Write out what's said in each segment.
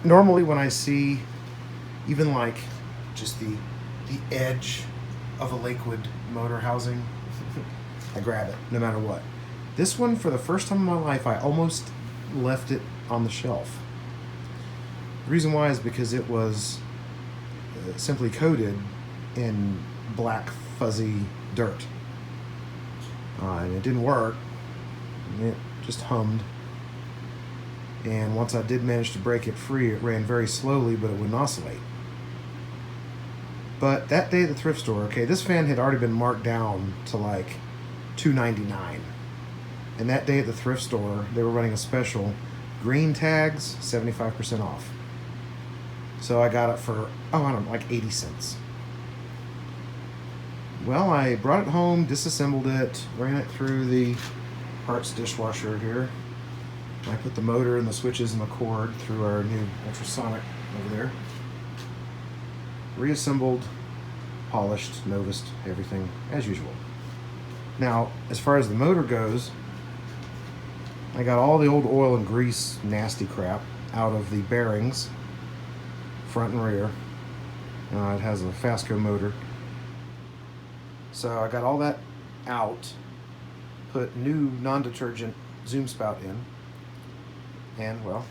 Normally when I see even like just the edge of a Lakewood motor housing, I grab it no matter what. This one, for the first time in my life, I almost left it on the shelf. The reason why is because it was simply coated in black fuzzy dirt, and it didn't work. It just hummed. And once I did manage to break it free, it ran very slowly, but it wouldn't oscillate. But that day at the thrift store, okay, this fan had already been marked down to like $2.99. And that day at the thrift store, they were running a special. Green tags, 75% off. So I got it for, I don't know, like 80 cents. Well, I brought it home, disassembled it, ran it through the parts dishwasher here. I put the motor and the switches and the cord through our new ultrasonic over there. Reassembled, polished, novused, everything as usual. Now, as far as the motor goes, I got all the old oil and grease nasty crap out of the bearings, front and rear. It has a Fasco motor. So I got all that out, put new non-detergent zoom spout in, and well,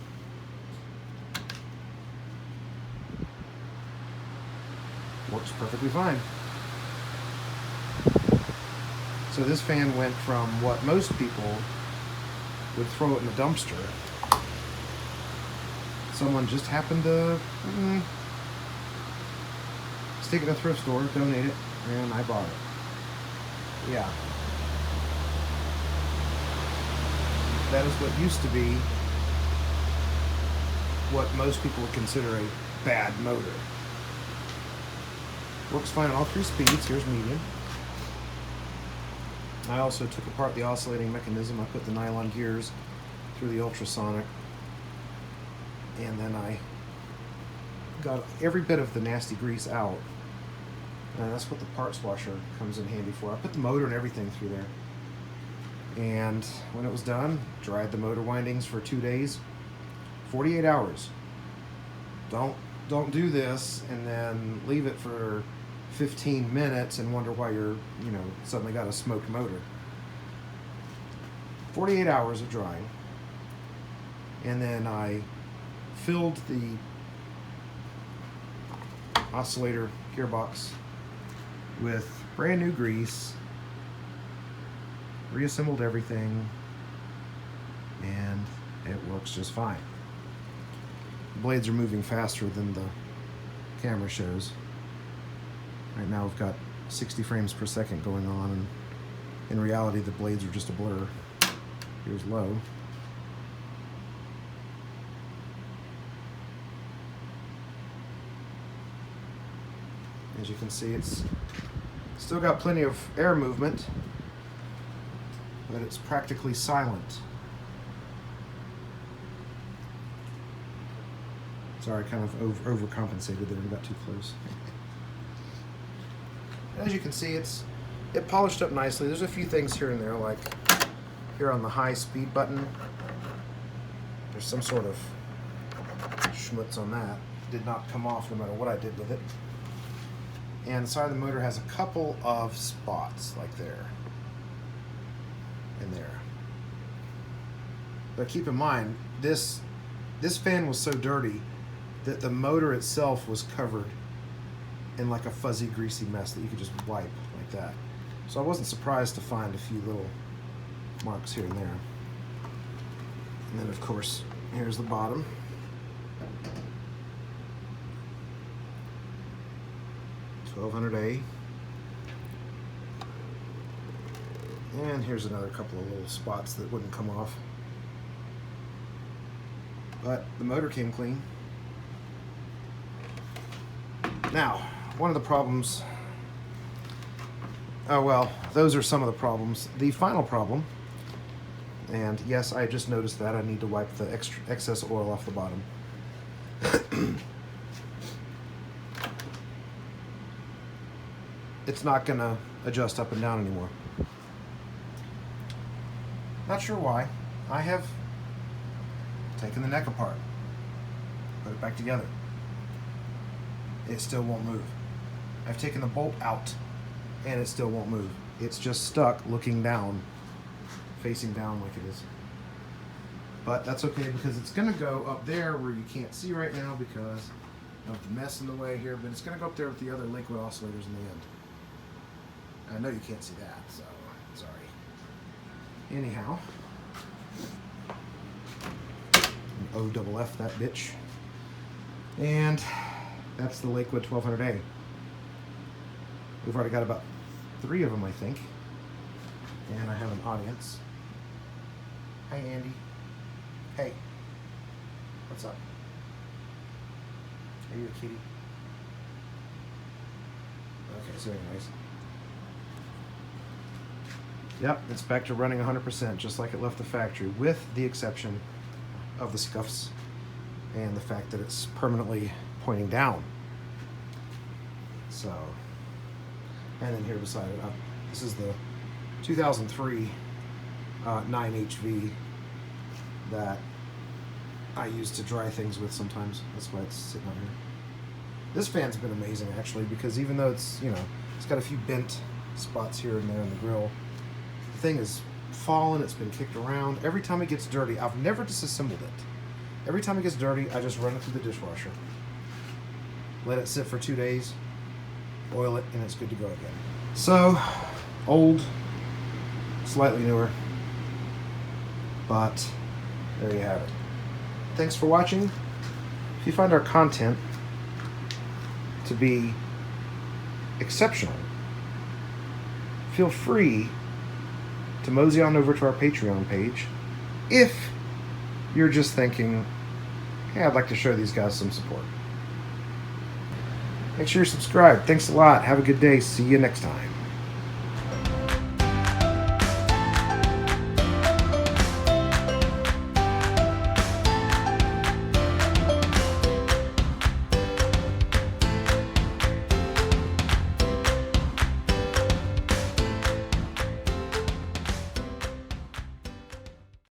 works perfectly fine. So this fan went from what most people would throw it in the dumpster. Someone just happened to stick it in a thrift store, donate it, and I bought it. Yeah. That is what used to be what most people would consider a bad motor. Works fine on all 3 speeds. Here's medium. I also took apart the oscillating mechanism. I put the nylon gears through the ultrasonic, and then I got every bit of the nasty grease out. And that's what the parts washer comes in handy for. I put the motor and everything through there. And when it was done, dried the motor windings for 2 days, 48 hours. Don't do this and then leave it for 15 minutes and wonder why you're, suddenly got a smoked motor. 48 hours of drying. And then I filled the oscillator gearbox with brand new grease, reassembled everything, and it works just fine. The blades are moving faster than the camera shows. Right now we've got 60 frames per second going on, and in reality the blades are just a blur. Here's low. As you can see, it's still got plenty of air movement, but it's practically silent. Sorry, I kind of overcompensated there and got too close. As you can see, it polished up nicely. There's a few things here and there, like here on the high speed button. There's some sort of schmutz on that. Did not come off no matter what I did with it. And the side of the motor has a couple of spots, like there and there. But keep in mind, this fan was so dirty that the motor itself was covered in like a fuzzy, greasy mess that you could just wipe like that. So I wasn't surprised to find a few little marks here and there. And then, of course, here's the bottom. $1200A. And here's another couple of little spots that wouldn't come off. But the motor came clean. Now, one of the problems, those are some of the problems. The final problem, and yes, I just noticed that I need to wipe the excess oil off the bottom. It's not going to adjust up and down anymore. Not sure why. I have taken the neck apart, Put it back together. It still won't move. I've taken the bolt out and it still won't move. It's just stuck looking down, facing down like it is. But that's okay because it's gonna go up there where you can't see right now because of the mess in the way here, but it's gonna go up there with the other Lakewood oscillators in the end. I know you can't see that, so sorry. Anyhow, O-double-F that bitch. And that's the Lakewood 1200A. We've already got about 3 of them, I think. And I have an audience. Hi, Andy. Hey. What's up? Are you a kitty? Okay, so anyways. Yep, it's back to running 100%, just like it left the factory, with the exception of the scuffs and the fact that it's permanently pointing down. So, and then here beside it, this is the 2003 9HV that I use to dry things with sometimes. That's why it's sitting out here. This fan's been amazing actually, because even though it's, you know, it's got a few bent spots here and there in the grill, the thing is fallen, it's been kicked around. Every time it gets dirty, I've never disassembled it. Every time it gets dirty, I just run it through the dishwasher. Let it sit for 2 days, oil it, and it's good to go again. So, old, slightly newer, but there you have it. Thanks for watching. If you find our content to be exceptional, feel free to mosey on over to our Patreon page. If you're just thinking, hey, I'd like to show these guys some support. Make sure you're subscribed. Thanks a lot. Have a good day. See you next time.